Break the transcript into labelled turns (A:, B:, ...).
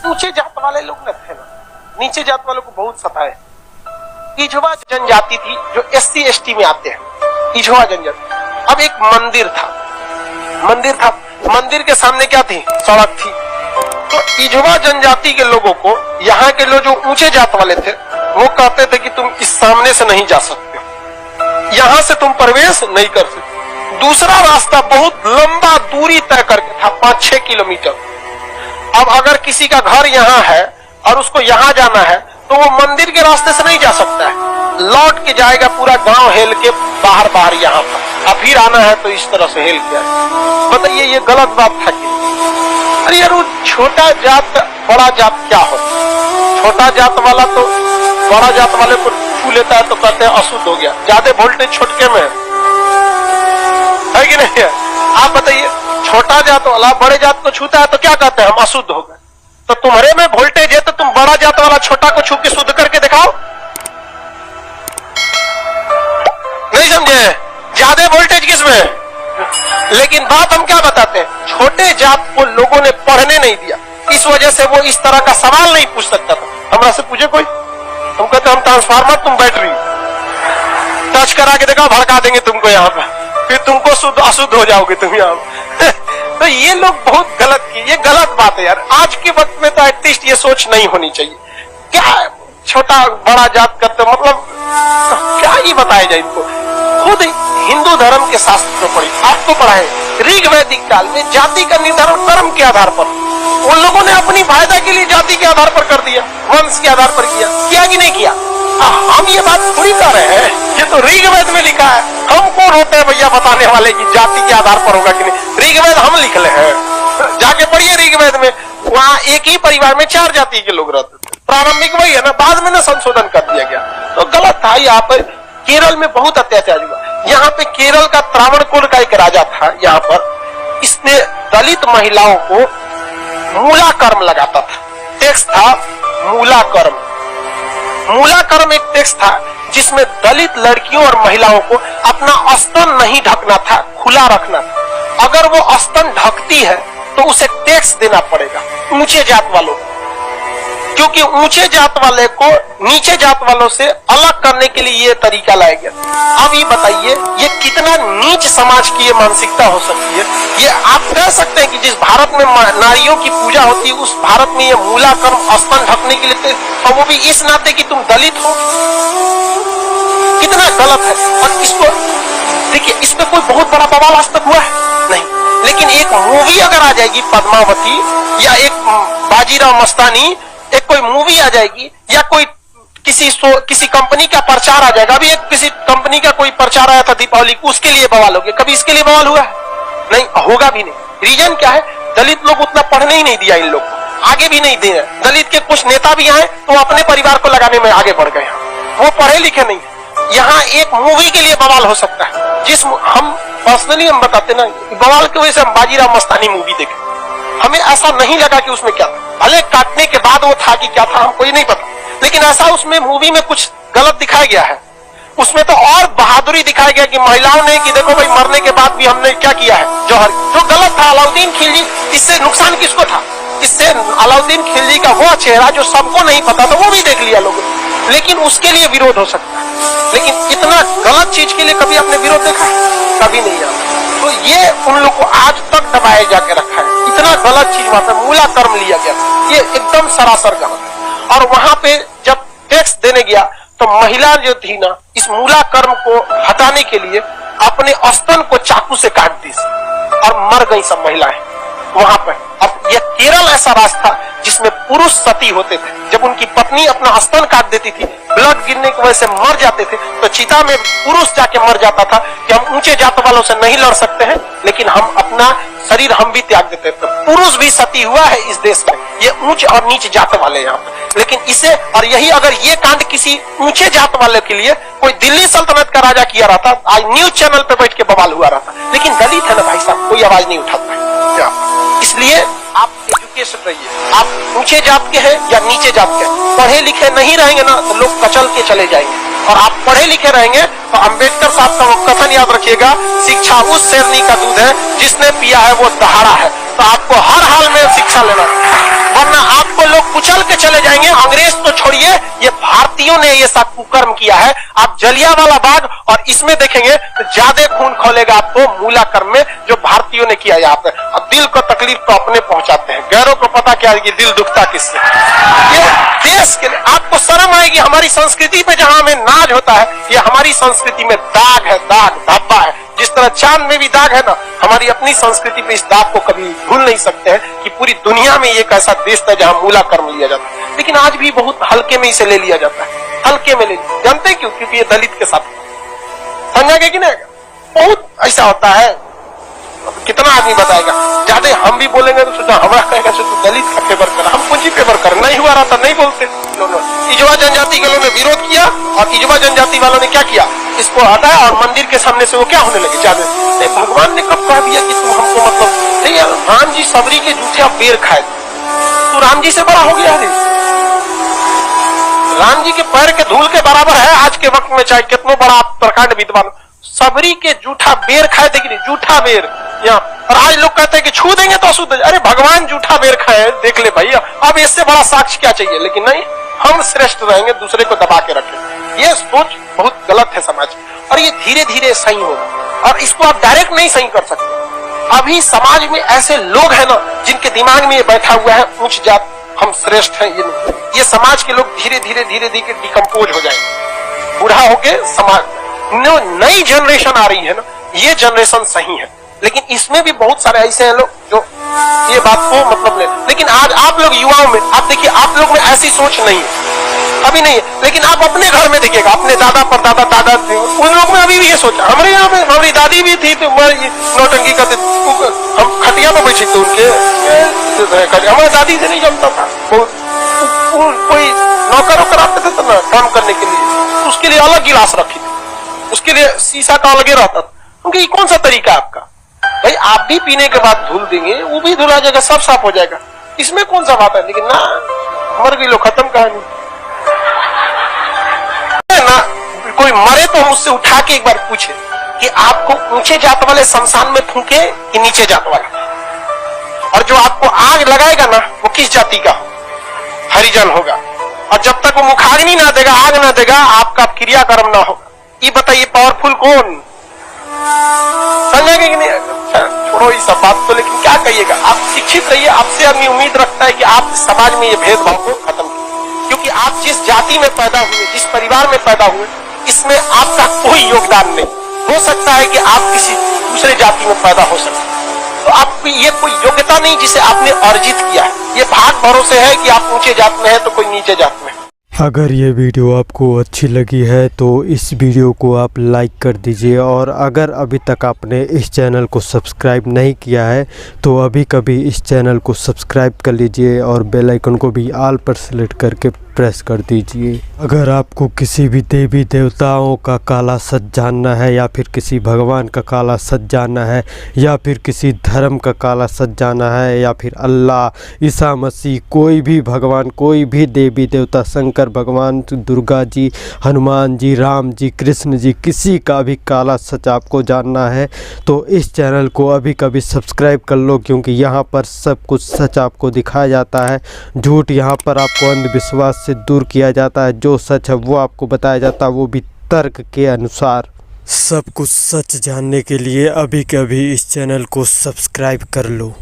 A: ऊंचे जात वाले लोग न थे ना, नीचे जात वालों को बहुत सताए। इझवा जनजाति थी जो SC ST में आते हैं, इझवा जनजाति। अब एक मंदिर था, मंदिर के सामने क्या थी? सड़क थी। तो इझवा जनजाति के लोगों को, यहाँ के लोग जो ऊंचे जात वाले थे, वो कहते थे कि तुम इस सामने से नहीं जा सकते, यहां से तुम प्रवेश नहीं कर सकते। दूसरा रास्ता बहुत लंबा दूरी तय करके था, 5-6 किलोमीटर। अब अगर किसी का घर यहाँ है और उसको यहाँ जाना है तो वो मंदिर के रास्ते से नहीं जा सकता है, लौट के जाएगा पूरा गांव हेल के बाहर यहाँ पर, अब फिर आना है तो इस तरह से हेल के आए। बताइए ये गलत बात था कि? अरे यार, वो छोटा जात बड़ा जात क्या हो? छोटा जात वाला तो बड़ा जात वाले को छू लेता है तो कहते हैं अशुद्ध हो गया, ज्यादा वोल्टेज छोटके में है कि नहीं है? आप बताइए, छोटा जात वाला बड़े जात को छूता है तो क्या कहते हैं? हम अशुद्ध हो गए। तो तुम्हारे में वोल्टेज है तो तुम बड़ा जात वाला छोटा को छू के शुद्ध करके दिखाओ। नहीं समझे? ज्यादा वोल्टेज किसमें? लेकिन बात हम क्या बताते हैं, छोटे जात को लोगों ने पढ़ने नहीं दिया, इस वजह से वो इस तरह का सवाल नहीं पूछ सकता था। हमरा से पूछे कोई, हम कहते हम ट्रांसफार्मर, तुम बैटरी, टच करा के देखा, भड़का देंगे तुमको यहाँ पर, फिर तुमको शुद्ध अशुद्ध हो जाओगे तुम यहाँ। तो ये लोग बहुत गलत किए, ये गलत बात है यार। आज के वक्त में तो एटलीस्ट ये सोच नहीं होनी चाहिए। क्या छोटा बड़ा जात करते, मतलब क्या ही बताया जाए इनको। खुद हिंदू धर्म के शास्त्र पढ़ी, आपको पढ़ाए, ऋग वैदिक काल में जाति का निर्धारण कर्म के आधार पर, उन लोगों ने अपनी फायदा के लिए जाति के आधार पर कर दिया, वंश के आधार पर किया कि नहीं किया? हम ये बात थोड़ी कर रहे हैं, ये तो ऋग्वेद में लिखा है। हम कौन होते हैं भैया बताने वाले कि जाति के आधार पर होगा कि नहीं? ऋग्वेद हम लिख ले हैं, जाके पढ़िए ऋग्वेद में, वहाँ एक ही परिवार में 4 जाति के लोग रहते थे। प्रारंभिक वही है ना, बाद में ना संशोधन कर दिया गया, तो गलत था। यहाँ पर केरल में बहुत अत्याचार हुआ। यहाँ पे केरल का त्रावणकोर का एक राजा था, यहाँ पर इसने दलित महिलाओं को मूला कर्म लगाता था। टैक्स था मूला कर्म। मूला कर्म एक टैक्स था जिसमें दलित लड़कियों और महिलाओं को अपना स्तन नहीं ढकना था, खुला रखना था। अगर वो स्तन ढकती है तो उसे टैक्स देना पड़ेगा ऊंचे जात वालों को, क्योंकि ऊंचे जात वाले को नीचे जात वालों से अलग करने के लिए ये तरीका लाया गया। अब ये बताइए, ये कितना नीच समाज की ये मानसिकता हो सकती है? ये आप कह सकते हैं कि जिस भारत में नारियों की पूजा होती है, उस भारत में ये मूला कर्म स्तन ढकने के लिए, और वो भी इस नाते कि तुम दलित हो, कितना गलत है। और इसको देखिए, इसमें कोई बहुत बड़ा बवाल आज तक हुआ है नहीं, लेकिन एक मूवी अगर आ जाएगी पद्मावती, या एक बाजीराव मस्तानी, एक कोई मूवी आ जाएगी, या कोई किसी कंपनी का प्रचार आ जाएगा। अभी एक किसी कंपनी का कोई प्रचार आया था दीपावली को, उसके लिए बवाल हो गया। कभी इसके लिए बवाल हुआ है? नहीं, होगा भी नहीं। रीजन क्या है? दलित लोग उतना पढ़ने ही नहीं दिया इन लोग को, आगे भी नहीं दे रहे। दलित के कुछ नेता भी आए तो अपने परिवार को लगाने में आगे बढ़ गए, वो पढ़े लिखे नहीं। यहाँ एक मूवी के लिए बवाल हो सकता है, जिस हम पर्सनली हम बताते ना, बवाल की वजह से हम बाजीराव मस्तानी मूवी देखे, हमें ऐसा नहीं लगा कि उसमें क्या था। भले काटने के बाद वो था कि क्या था हमको ये नहीं पता, लेकिन ऐसा उसमें मूवी में कुछ गलत दिखाया गया है। उसमें तो और बहादुरी दिखाया गया कि महिलाओं ने, कि देखो भाई मरने के बाद भी हमने क्या किया है, जौहर, जो गलत था। अलाउद्दीन खिलजी, इससे नुकसान किसको था? इससे अलाउद्दीन खिलजी का वो चेहरा जो सबको नहीं पता था, वो भी देख लिया लोगों ने, लेकिन उसके लिए विरोध हो सकता है। लेकिन इतना गलत चीज के लिए कभी आपने विरोध देखा? कभी नहीं आता। तो ये उन लोग को आज तक दबाया जाके रखा है। इतना गलत चीज वहां पे मूला कर्म लिया गया, ये एकदम सरासर गलत है। और वहां पे जब टैक्स देने गया तो महिला जो थी ना, इस मूला कर्म को हटाने के लिए अपने स्तन को चाकू से काट दी और मर गई सब महिलाएं वहां पर। अब यह केरल ऐसा राज्य था जिसमें पुरुष सती होते थे। जब उनकी पत्नी अपना स्तन काट देती थी, ब्लड गिरने की वजह से मर जाते थे, तो चिता में पुरुष जाके मर जाता था कि हम ऊंचे जात वालों से नहीं लड़ सकते हैं, लेकिन हम अपना शरीर हम भी त्याग देते थे। पुरुष भी सती हुआ है इस देश में, ये ऊंच और नीच जात वाले यहाँ पर। लेकिन इसे, और यही अगर ये कांड किसी ऊंचे जात वाले के लिए कोई दिल्ली सल्तनत का राजा किया रहा था, आज न्यूज चैनल पे बैठ के बवाल हुआ रहा था। लेकिन दलित है ना भाई साहब, कोई आवाज नहीं उठाता है। इसलिए आप एजुकेशन रहिए, आप ऊंचे जात के हैं या नीचे जात के हैं, पढ़े लिखे नहीं रहेंगे ना तो लोग कचल के चले जाएंगे। और आप पढ़े लिखे रहेंगे तो अम्बेडकर साहब का वो कथन याद रखिएगा, शिक्षा उस शेरनी का दूध है जिसने पिया है वो दहाड़ा है। तो आपको हर हाल में शिक्षा लेना, वरना आपको लोग कुचल के चले जाएंगे। अंग्रेज तो छोड़िए, ये भारतीयों ने ये सब कुकर्म किया है। आप जलियांवाला बाग और इसमें देखेंगे तो ज्यादा खून खोलेगा आपको मूला कर्म में, जो भारतीयों ने किया यहाँ पे। अब दिल को तकलीफ तो अपने पहुंचाते हैं, गैरों को पता क्या है कि दिल दुखता किससे। ये देश के लिए आपको शर्म आएगी। हमारी संस्कृति पे जहां हमें नाज होता है, ये हमारी संस्कृति में दाग है, दाग धब्बा है। जिस तरह चांद में भी दाग है ना, हमारी अपनी संस्कृति पे इस दाग को कभी भूल नहीं सकते हैं कि पूरी दुनिया में एक ऐसा देश था जहां मूला कर्म लिया जाता है, लेकिन आज भी बहुत हल्के में इसे ले लिया जाता है, हल्के में ले। जानते हैं क्यों? क्योंकि ये दलित के साथ समझा गया कि नहीं? बहुत ऐसा होता है। कितना आदमी बताएगा? ज्यादा हम भी बोलेंगे तो सोचा हमारा कहेगा तो दलित का फेवर कर, हम कुछ ही फेवर कर। नहीं हुआ रहा था नहीं बोलते। इजवा जनजाति के लोगों ने विरोध किया और इजवा जनजाति वालों ने क्या किया, इसको हटाया और मंदिर के सामने से वो क्या होने लगे ज्यादा। भगवान ने कब कह दिया कि तुम हमको मतलब नहीं यार। राम जी सबरी के जूठे बेर खाए, तो राम जी से बड़ा हो गया है। राम जी के पैर के धूल के बराबर है आज के वक्त में, चाहे कितना बड़ा आप प्रकांड विद्वान। सबरी के जूठा बेर खाए, देखिए जूठा बेर यहाँ। और आज लोग कहते हैं कि छू देंगे तो अशुद्ध। अरे भगवान जूठा बेर खाए, देख ले भैया, अब इससे बड़ा साक्ष्य क्या चाहिए। लेकिन नहीं, हम श्रेष्ठ रहेंगे, दूसरे को दबा के रखें। ये सोच बहुत गलत है समाज, और ये धीरे धीरे सही होगा। और इसको आप डायरेक्ट नहीं सही कर सकते। अभी समाज में ऐसे लोग हैं ना जिनके दिमाग में ये बैठा हुआ है उच्च जात, हम श्रेष्ठ हैं। ये समाज के लोग धीरे धीरे डिकम्पोज हो जाएंगे, बूढ़ा होके समाज। नई जनरेशन आ रही है ना, ये जनरेशन सही है, लेकिन इसमें भी बहुत सारे ऐसे हैं लोग जो ये बात को मतलब ले। लेकिन आज आप लोग युवाओं में आप देखिए, आप लोग में ऐसी सोच नहीं है, अभी नहीं है। लेकिन आप अपने घर में देखिएगा, अपने दादा परदादा दादा थे, उन लोग में अभी भी ये सोचा। हमारे यहाँ पे हमारी दादी भी थी तो नौटंकी करते, हम खटिया पे बैठे थे उनके, हमारी दादी से नहीं जमता था। कोई नौकर वोकर आते थे तो ना काम करने के लिए, उसके लिए अलग गिलास रखी थी, उसके लिए शीशा का अलग रहता था। क्योंकि ये कौन सा तरीका है आपका? भाई आप भी पीने के बाद धुल देंगे, वो भी धुला जाएगा, सब साफ हो जाएगा, इसमें कौन सा बात है। लेकिन ना, मर गई लो, खत्म कहानी ना। कोई मरे तो मुझसे उठा के एक बार पूछे कि आपको ऊंचे जात वाले शमशान में फूके कि नीचे जात वाले, और जो आपको आग लगाएगा ना वो किस जाति का हो? हरिजन होगा। और जब तक वो मुखाग्नि ना देगा, आग ना देगा, आपका क्रियाकर्म ना होगा। ये बताइए पावरफुल कौन? समझेंगे कि नहीं? अच्छा छोड़ो ये सब बात तो, लेकिन क्या कहिएगा? आप शिक्षित रहिए, आपसे आदमी उम्मीद रखता है कि आप समाज में ये भेदभाव को खत्म कीजिए, क्योंकि आप जिस जाति में पैदा हुए, जिस परिवार में पैदा हुए, इसमें आपका कोई योगदान नहीं। हो सकता है कि आप किसी दूसरे जाति में पैदा हो सकते, तो आपकी ये कोई योग्यता नहीं जिसे आपने अर्जित किया है। ये भाग भरोसे है कि आप ऊंचे जात में है तो कोई नीचे जात में है।
B: अगर ये वीडियो आपको अच्छी लगी है तो इस वीडियो को आप लाइक कर दीजिए, और अगर अभी तक आपने इस चैनल को सब्सक्राइब नहीं किया है तो अभी कभी इस चैनल को सब्सक्राइब कर लीजिए और बेल आइकन को भी ऑल पर सेलेक्ट करके प्रेस कर दीजिए। अगर आपको किसी भी देवी देवताओं का काला सच जानना है, या फिर किसी भगवान का काला सच जानना है, या फिर किसी धर्म का काला सच जानना है, या फिर अल्लाह, ईसा मसीह, कोई भी भगवान, कोई भी देवी देवता, शंकर भगवान, दुर्गा जी, हनुमान जी, राम जी, कृष्ण जी, किसी का भी काला सच आपको जानना है तो इस चैनल को अभी कभी सब्सक्राइब कर लो, क्योंकि यहाँ पर सब कुछ सच आपको दिखाया जाता है। झूठ यहाँ पर आपको अंधविश्वास से दूर किया जाता है। जो सच है वो आपको बताया जाता है, वो भी तर्क के अनुसार। सब कुछ सच जानने के लिए अभी के अभी इस चैनल को सब्सक्राइब कर लो।